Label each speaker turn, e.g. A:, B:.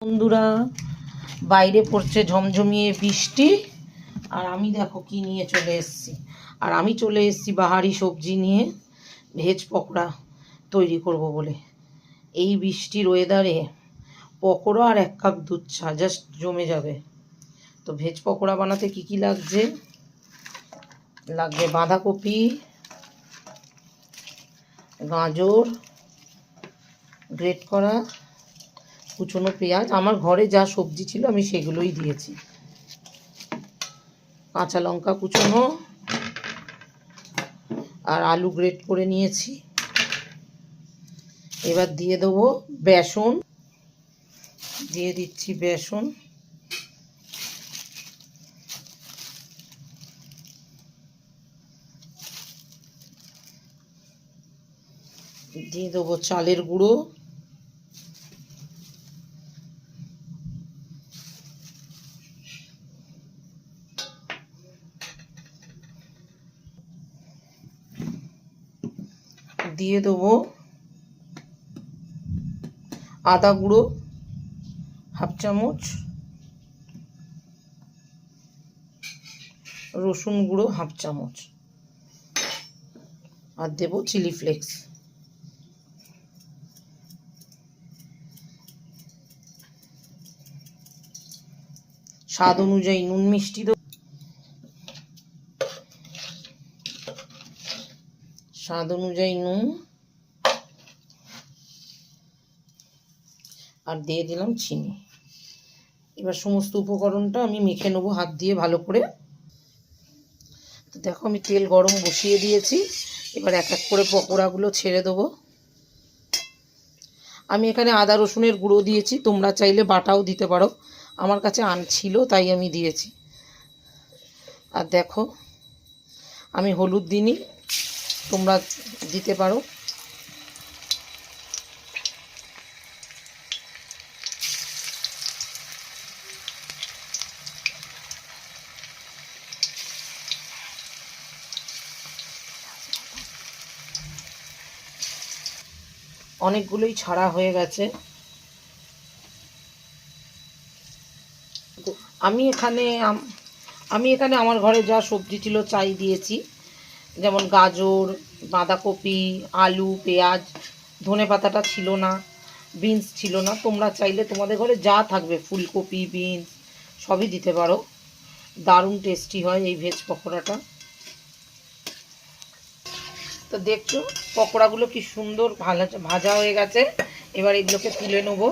A: বন্ধুরা, বাইরে পড়ছে ঝমঝমিয়ে বৃষ্টি, আর আমি দেখো কি নিয়ে চলে এসেছি। আর আমি চলে এসেছি বাহারি সবজি নিয়ে, ভেজ পকোড়া তৈরি করব বলে। এই বৃষ্টির ওয়েদারে পকোড়া আর 1 কাপ দুধ চা জাস্ট জমে যাবে। তো ভেজ পকোড়া বানাতে কি কি লাগছে? লাগবে বাঁধাকপি, গাজর গ্রেট করা, কুচনো পেঁয়াজ, আমার ঘরে যা সবজি ছিল আমি সেগুলোই দিয়েছি, কাঁচা লঙ্কা কুচনো, আর আলু গ্রেট করে নিয়েছি। এবার দিয়ে দেবো বেসন, দিয়ে দিচ্ছি বেসন, দিয়ে দেবো চালের গুঁড়ো, দিয়ে দেবো আদা গুঁড়ো 1/2 চামচ, রসুন গুঁড়ো 1/2 চামচ, আর দেবো চিলি ফ্লেক্স। স্বাদ অনুযায়ী নুন মিষ্টি দেবো, স্বাদ অনুযায়ী নুন, আর দিয়ে দিলাম চিনি। এবার সমস্ত উপকরণটা আমি মেখে নেবো হাত দিয়ে ভালো করে। তো দেখো আমি তেল গরম বসিয়ে দিয়েছি, এবার এক এক করে পকোড়াগুলো ছেড়ে দেবো। আমি এখানে আদা রসুনের গুঁড়ো দিয়েছি, তোমরা চাইলে বাটাও দিতে পারো, আমার কাছে ছিল তাই আমি দিয়েছি। আর দেখো আমি হলুদ দিইনি, তোমরা দিতে পারো। অনেকগুলোই ছাড়া হয়ে গেছে। আমি এখানে আমার ঘরে যা সবজি ছিল চাই দিয়েছি, যেমন গাজর, বাঁধাকপি, আলু, পেঁয়াজ, ধনে পাতাটা ছিল না, বিনস ছিল না। তোমরা চাইলে তোমাদের ঘরে যা থাকবে, ফুলকপি, বিনস সবই দিতে পারো। দারুণ টেস্টি হয় এই ভেজ পকোড়াটা। তো দেখছো পকোড়াগুলো কি সুন্দর ভাজা হয়ে গেছে। এবার এগুলোকে তুলে নেবো।